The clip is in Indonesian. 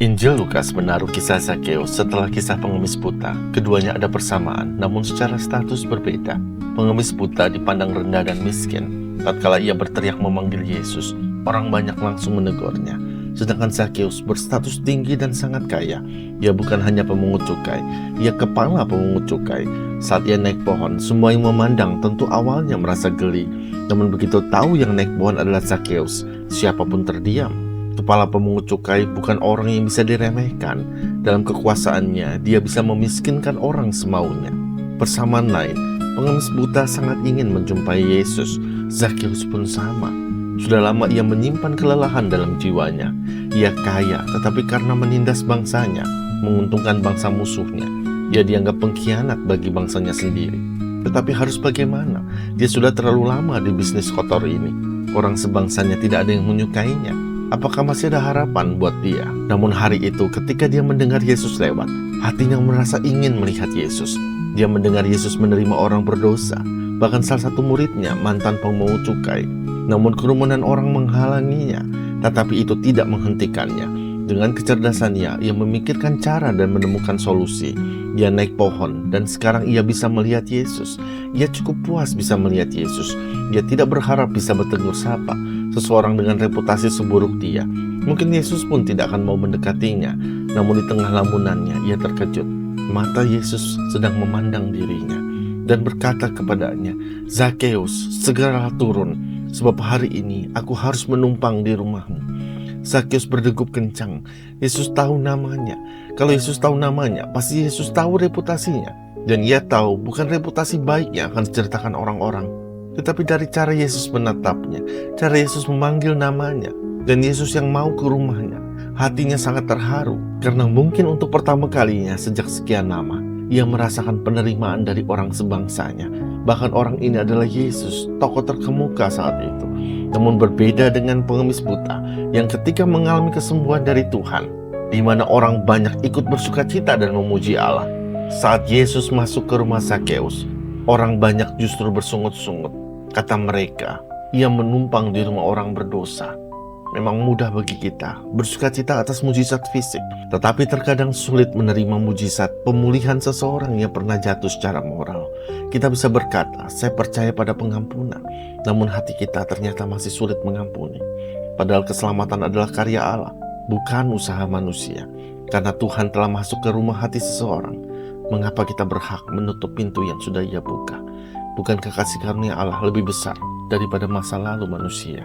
Injil Lukas menaruh kisah Zakheus setelah kisah pengemis buta. Keduanya ada persamaan, namun secara status berbeda. Pengemis buta dipandang rendah dan miskin. Tatkala ia berteriak memanggil Yesus, orang banyak langsung menegurnya. Sedangkan Zakheus berstatus tinggi dan sangat kaya. Ia bukan hanya pemungut cukai, ia kepala pemungut cukai. Saat ia naik pohon, semua yang memandang tentu awalnya merasa geli. Namun begitu tahu yang naik pohon adalah Zakheus, siapapun terdiam. Kepala pemungut cukai bukan orang yang bisa diremehkan. Dalam kekuasaannya, dia bisa memiskinkan orang semaunya. Persamaan lain, pengemis buta sangat ingin menjumpai Yesus. Zakheus pun sama. Sudah lama ia menyimpan kelelahan dalam jiwanya. Ia kaya, tetapi karena menindas bangsanya, menguntungkan bangsa musuhnya, ia dianggap pengkhianat bagi bangsanya sendiri. Tetapi harus bagaimana? Dia sudah terlalu lama di bisnis kotor ini. Orang sebangsanya tidak ada yang menyukainya. Apakah masih ada harapan buat dia? Namun hari itu ketika dia mendengar Yesus lewat, hatinya merasa ingin melihat Yesus. Dia mendengar Yesus menerima orang berdosa, bahkan salah satu muridnya mantan pemungut cukai. Namun kerumunan orang menghalanginya, tetapi itu tidak menghentikannya. Dengan kecerdasannya, ia memikirkan cara dan menemukan solusi. Ia naik pohon dan sekarang ia bisa melihat Yesus. Ia cukup puas bisa melihat Yesus. Ia tidak berharap bisa bertegur sapa seseorang dengan reputasi seburuk dia. Mungkin Yesus pun tidak akan mau mendekatinya. Namun di tengah lamunannya ia terkejut. Mata Yesus sedang memandang dirinya dan berkata kepadanya, "Zakheus, segeralah turun, sebab hari ini aku harus menumpang di rumahmu." Zakheus berdegup kencang. Yesus tahu namanya. Kalau Yesus tahu namanya, pasti Yesus tahu reputasinya. Dan ia tahu bukan reputasi baik yang akan diceritakan orang-orang, tetapi dari cara Yesus menatapnya, cara Yesus memanggil namanya, dan Yesus yang mau ke rumahnya. Hatinya sangat terharu, karena mungkin untuk pertama kalinya sejak sekian lama, ia merasakan penerimaan dari orang sebangsanya. Bahkan orang ini adalah Yesus, tokoh terkemuka saat itu. Namun berbeda dengan pengemis buta, yang ketika mengalami kesembuhan dari Tuhan, di mana orang banyak ikut bersukacita dan memuji Allah. Saat Yesus masuk ke rumah Zakheus, orang banyak justru bersungut-sungut. Kata mereka, ia menumpang di rumah orang berdosa. Memang mudah bagi kita bersukacita atas mujizat fisik, tetapi terkadang sulit menerima mujizat pemulihan seseorang yang pernah jatuh secara moral. Kita bisa berkata, saya percaya pada pengampunan, namun hati kita ternyata masih sulit mengampuni. Padahal keselamatan adalah karya Allah, bukan usaha manusia. Karena Tuhan telah masuk ke rumah hati seseorang, mengapa kita berhak menutup pintu yang sudah Ia buka? Bukankah kasih karunia Allah lebih besar daripada masa lalu manusia?